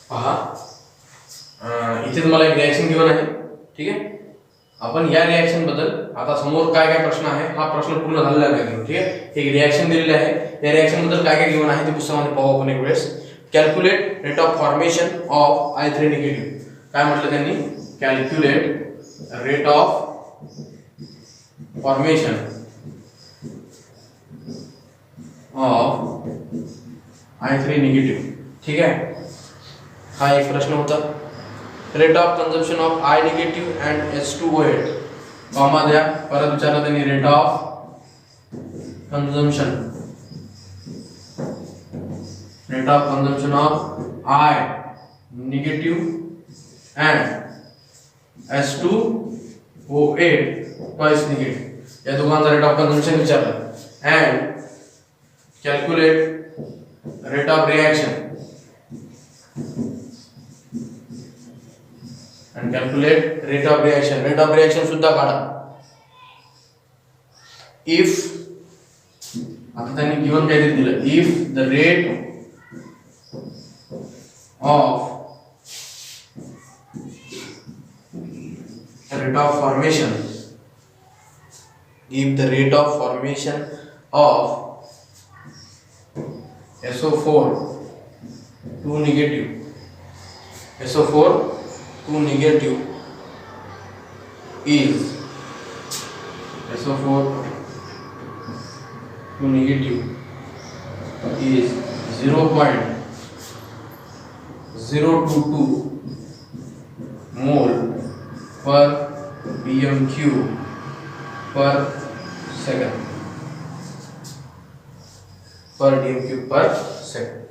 पहा इथे तुम्हाला एक रिॲक्शन गिवन आहे, ठीक आहे. आपण या रिॲक्शन बद्दल आता समोर काय काय प्रश्न आहे हा प्रश्न पूर्ण झालेला आहे, ठीक आहे. एक रिॲक्शन दिलेली आहे, या रिॲक्शन बद्दल काय काय गिवन आहे ते पुस्तकामध्ये पाहू आपण एक वेळेस. Calculate rate of formation of I3 negative. काय म्हटलं त्यांनी? Calculate rate of formation of I3 negative, ठीक आहे. हा एक प्रश्न होता. Rate of consumption of I negative and H2O8 comma द्या. परत विचारलं त्यांनी rate of consumption of I negative and H2O8 twice negative, या दोघांचा रेट ऑफ कंजम्पशन विचारलं. And calculate rate of reaction and calculate rate of reaction सुद्धा काढा. if आता त्यांनी गिवन काय दिलं, if the rate of formation of SO4 2 negative is SO4 2 negative is 0.022 mole per bm cube per second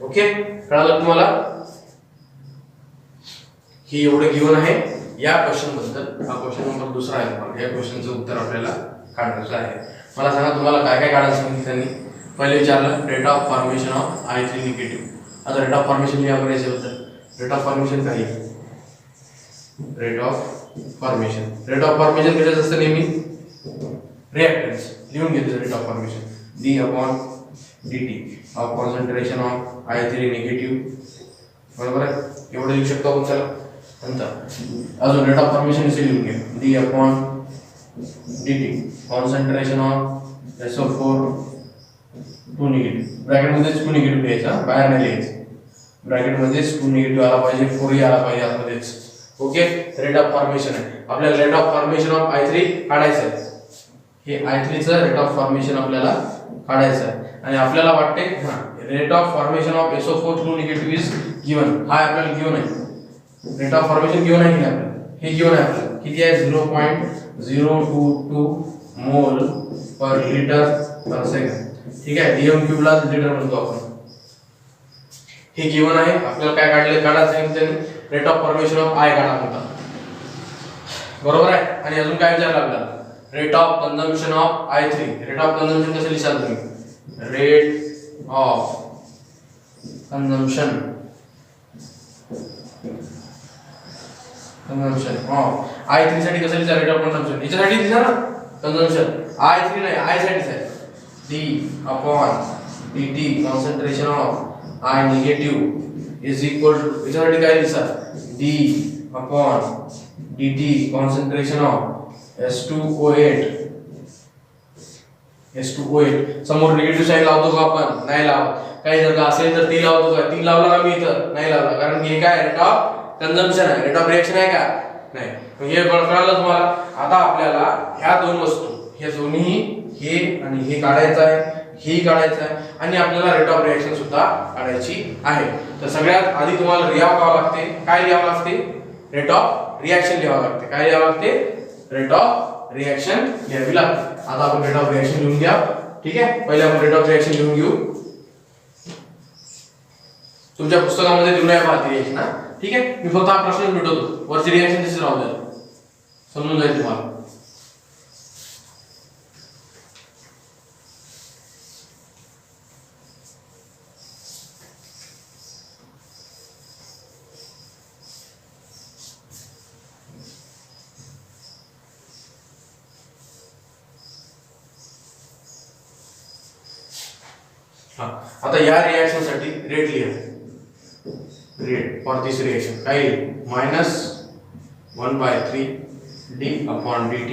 okay. कळालं तुम्हाला? हे एवढं गिवन आहे या क्वेश्चन बद्दल. हा क्वेश्चन नंबर दुसरा आहे. तुम्हाला या क्वेश्चनचं उत्तर आपल्याला काढायचं आहे. मला सांगा तुम्हाला काय काय काढायचं सांगितलं त्यांनी. पहिले विचारलं rate of formation of I3 negative. आता रेट ऑफ फॉर्मेशन लिहा बरं याच्याबद्दल. रेट ऑफ फॉर्मेशन काय आहे? रेट ऑफ फॉर्मेशन कशाचं असतं? नेहमी रिॲक्टन्स लिहून घेतलं. Rate of formation d/dt of concentration of I3 negative, बरोबर आहे. एवढं लिहू शकतो आपण. चला नंतर अजून रेट ऑफ फॉर्मेशन इथे लिहून घ्या. d/dt concentration of SO4 2 negative, bracket मध्ये 2 निगेटिव्ह लिहायचा, बाहेर नाही लिहायचं. ब्रॅकेट मध्ये 2 निगेटिव्ह आला पाहिजे, 4 आला पाहिजे आतमध्येच. ओके. रेट ऑफ फॉर्मेशन आहे आपल्याला. Rate of formation of I3 काढायचं आहे. हे I3 चं रेट ऑफ फॉर्मेशन आपल्याला काढायचं आहे. आणि आपल्याला वाटते rate of formation of SO4 2 negative is given. हा आपल्याला गिवन आहे. रेट ऑफ फॉर्मेशन गिवन आहे की आपल्याला? हे गिवन आहे आपल्याला. किती आहे? 0.022 मोल पर लिटर पर सेकंड, ठीक आहे. dm क्यूब ला लिटर म्हणतो आपण. हे गिवन आहे आपल्याला. काय काढायचं आहे? Rate of formation of I काढा होता, बरोबर आहे. आणि अजून काय विचारलं आपल्याला? Rate of consumption of I3. Rate of consumption कसं लिहाल तुम्ही? Rate of consumption of I3 साठी कसं लिहायचं? रेट ऑफ कंजम्पशन याच्यासाठी लिहा ना कंजम्पशन. I3 नाही, I साठीच आहे. d/dt concentration of I negative is equal to, याच्यासाठी काय लिहा? d/dt concentration of H2O8. समोर निगेटिव्ह साईन लावतो का आपण? नाही लावत. काही जर का असेल तर 3 लावतो का? 3 लावला का मी इथं? नाही लावला, कारण हे काय रेट ऑफ कंजम्पशन आहे. रेट ऑफ रिॲक्शन आहे का? नाही. हे कळलं तुम्हाला? आता आपल्याला ह्या दोन वस्तू, हे दोन्ही, हे आणि हे काढायचं आहे, हे काढायचं आहे, आणि आपल्याला रेट ऑफ रिॲक्शन सुद्धा काढायची आहे. तर सगळ्यात आधी तुम्हाला लिहावं लागते. काय लिहावं लागते? रेट ऑफ रिॲक्शन लिहावं लागते. काय लिहावं लागते? रेट ऑफ रिॲक्शन लिहावी लागते. आता आपण रेट ऑफ रिॲक्शन लिहून घ्या, ठीक आहे. पहिले आपण रेट ऑफ रिॲक्शन लिहून घेऊ. तुमच्या पुस्तकामध्ये दिलं आहे पहा रिॲक्शन, ठीक आहे. मी फक्त हा प्रश्न मिटवतो, वरची रिॲक्शन तशीच राहू द्या, समजून जाईल तुम्हाला. आता या रिॲक्शन साठी रेट लिहा. रेट फॉर दिस रिएक्शन काय येईल -1/3 d upon dt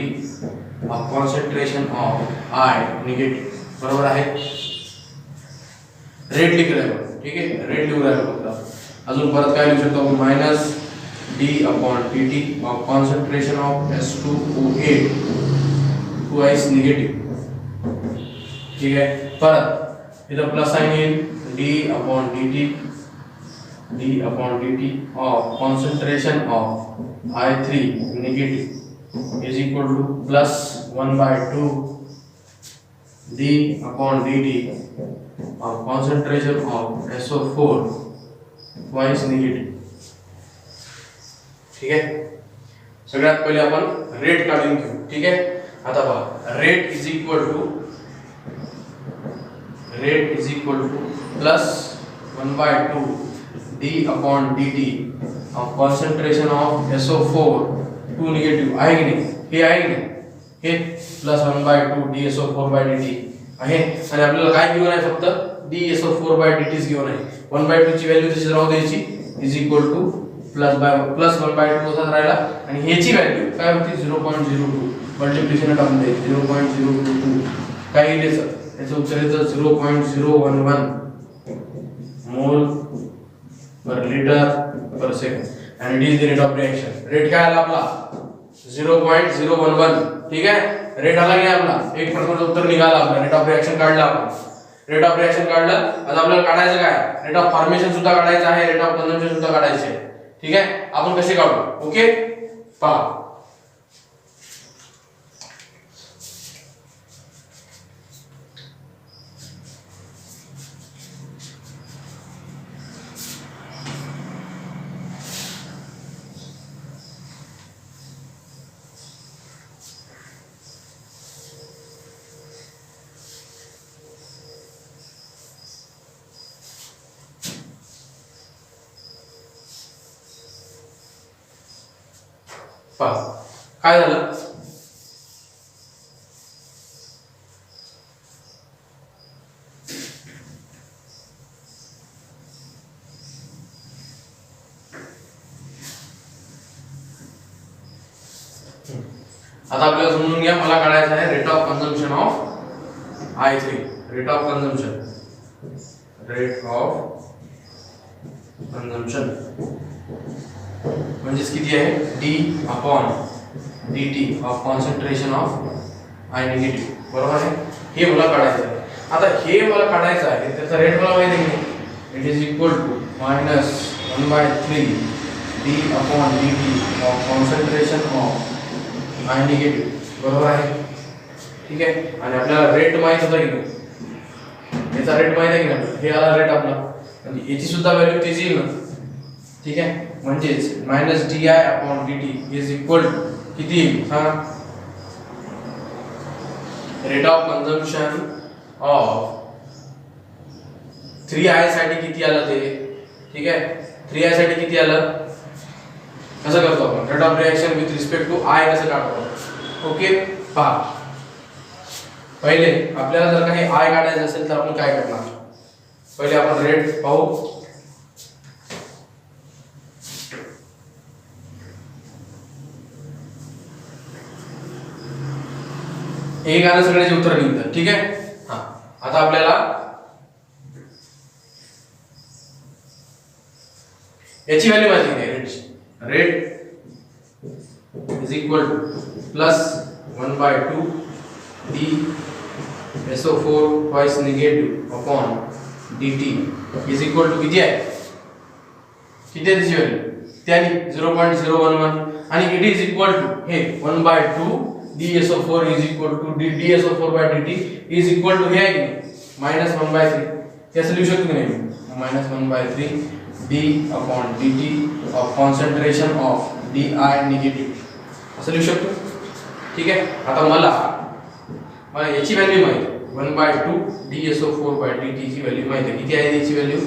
of concentration of I negative बरोबर आहे. रेट लिखलाय ठीक आहे, रेट लिहू राहिलो फक्त. अजून परत काय लिहू शकतो आपण -d upon dt of concentration of S2O8 twice negative. ठीक आहे, परत इथं प्लस साइन येईल d upon dt of concentration of I3 negative is equal to plus 1/2 d upon dt of concentration of SO4 twice negative. ठीक आहे, सगळ्यात पहिले आपण रेट काढून घेऊ. ठीक आहे, आता पहा rate is equal to plus 1/2 d upon dt of concentration of SO4 2 negative आहे की नाही, हे आहे की नाही, हे प्लस 1/2 DSO4/dt आहे. आणि आपल्याला काय गिवन आहे, फक्त DSO4/dt गिवन आहे. 1/2 ची व्हॅल्यू तशीच राहू द्यायची इज इक्वल टू प्लस 1/2 तसाच राहिला आणि ह्याची व्हॅल्यू काय होती 0.02 मल्टिप्लिकेशन टाकून द्यायची 0.022 काय येईल याचं उत्तर येतं 0.011 मोल पर लिटर पर सेकंड आणि it is the rate of reaction. Rate काय आला आपला 0.011. ठीक आहे, रेट आला की आपला एक प्रश्नाचं उत्तर निघाला आपला. रेट ऑफ रिएक्शन काढला आपण, रेट ऑफ रिएक्शन काढलं. आता आपल्याला काढायचं काय, रेट ऑफ फॉर्मेशन सुद्धा काढायचं आहे, रेट ऑफ कन्झम्पशन सुद्धा काढायचे आहे. ठीक आहे, आपण कसे काढू ओके पहा. काय झालं, आता आपल्याला समजून घ्या. मला काढायचं आहे rate of consumption of I3. Rate of consumption म्हणजे किती आहे d upon dt of concentration of I negative बरोबर आहे. हे मला काढायचं आहे. आता हे मला काढायचं आहे त्याचा रेट मला माहिती आहे की it is equal to -1/3 d upon dt of concentration of I negative बरोबर आहे. ठीक आहे, आणि आपल्याला रेट माहित होता की नाही, याचा रेट माहित आहे की नाही, हे आला रेट आपला आणि याची सुद्धा व्हॅल्यू त्याची येईल ना. ठीक आहे, म्हणजेच -di upon dt is equal to किती येईल सांगा. Rate of consumption of 3i साठी किती आलं ते. ठीक आहे, 3i साठी किती आलं, कसं करतो आपण rate of reaction with respect to i कसं काढतो. ओके पहा, पहिले आपल्याला जर काही i काढायचं असेल तर आपण काय करणार, पहिले आपण रेट पाहू. एक आलं सगळ्याचे उत्तर निघतात. ठीक आहे, हा आता आपल्याला याची व्हॅल्यू माहिती आहे रेटची. Rate is equal to plus 1/2 d SO4 twice negative upon dt is equal to किती आहे, किती आहे त्याची व्हॅल्यू, त्याने 0.011 आणि इट इज इक्वल टू हे 1/2 DSO4 is equal to DSO4/dt is equal to हे आहे -1/3. हे असं लिहू शकतो की नाही, -1/3 d upon dt of concentration of di negative असं लिहू शकतो. ठीक आहे, आता मला याची व्हॅल्यू माहिती आहे 1/2 DSO4/dt ची व्हॅल्यू माहिती आहे. किती आहे याची व्हॅल्यू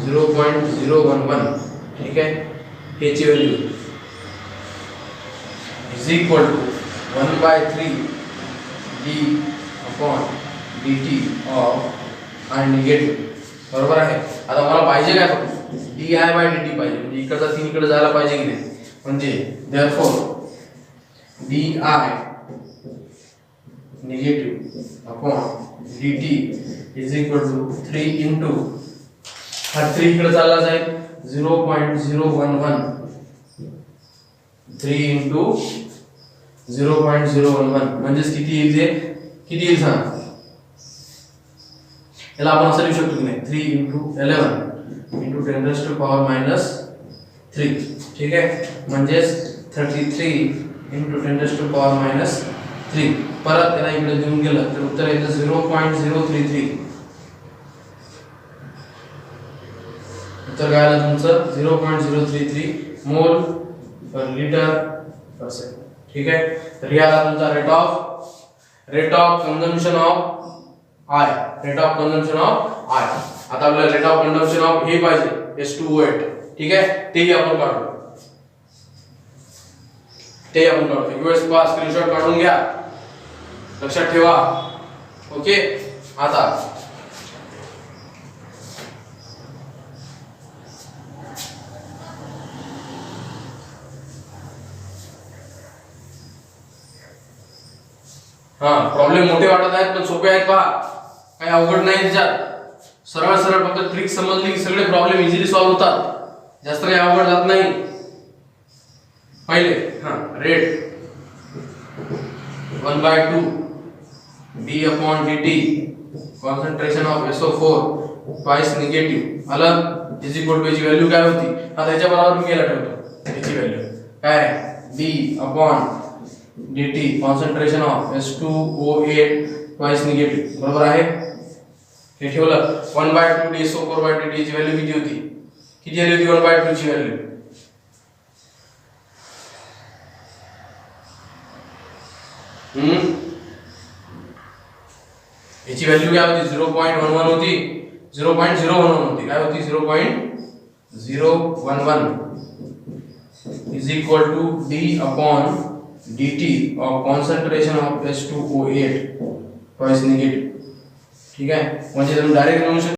0.011. ठीक आहे, याची value is equal to 1/3 d upon dt of I negative बरोबर आहे. आता मला पाहिजे काय फक्त di by dt पाहिजे, म्हणजे इकडचा 3 इकडे जायला पाहिजे की नाही, म्हणजे therefore di negative upon dt is equal to 3 into हा 3 इकडे चालला जाईल 0.011 3 into 0.011 म्हणजे किती येईल, ते किती येईल सांग. याला आपण असं लिहू शकतो की नाही 3 into 11 into 10 raised to power minus 3. ठीक आहे, म्हणजे 33 into 10 raised to power minus 3. परत त्याला इकडे देऊन गेलं तर उत्तर येतं 0.033. उत्तर काय आलं तुमचं 0.033 मोल पर लीटर पर सेकंड. ठीक आहे, तर हे आला तुमचा rate of consumption of I. Rate of consumption of I. आता आपल्याला रेट ऑफ कंजम्पशन ऑफ हे पाहिजे S2O8. ठीक आहे, तेही आपण काढू. US पास स्क्रीनशॉट काढून घ्या, लक्षात ठेवा. ओके, आता हा प्रॉब्लेम मोठे वाटत आहेत पण सोपे आहेत. पहा, काही अवघड नाही त्याच्यात. सरळ फक्त ट्रिक समजली की सगळे प्रॉब्लेम इझिली सॉल्व्ह होतात. जास्त काही अवघड जात नाही. पहिले rate 1/2 d upon dt concentration of SO4 twice negative आलं इज इक्वल टू याची व्हॅल्यू काय होती. आता त्याच्या बरोबर मी याला ठेवतो. याची व्हॅल्यू काय d upon dt concentration of S2O8 twice negative बरोबर आहे. हे ठेवलं 1/2 d SO4/dt ची व्हॅल्यू किती होती, किती आली होती 1/2 ची व्हॅल्यू. याची व्हॅल्यू काय होती 0.11 होती. 0.011 होती. काय होती 0.011 is equal to d upon dt of concentration of S2O8 twice negative. ठीक आहे, म्हणजे तुम्ही डायरेक्ट लिहू शकता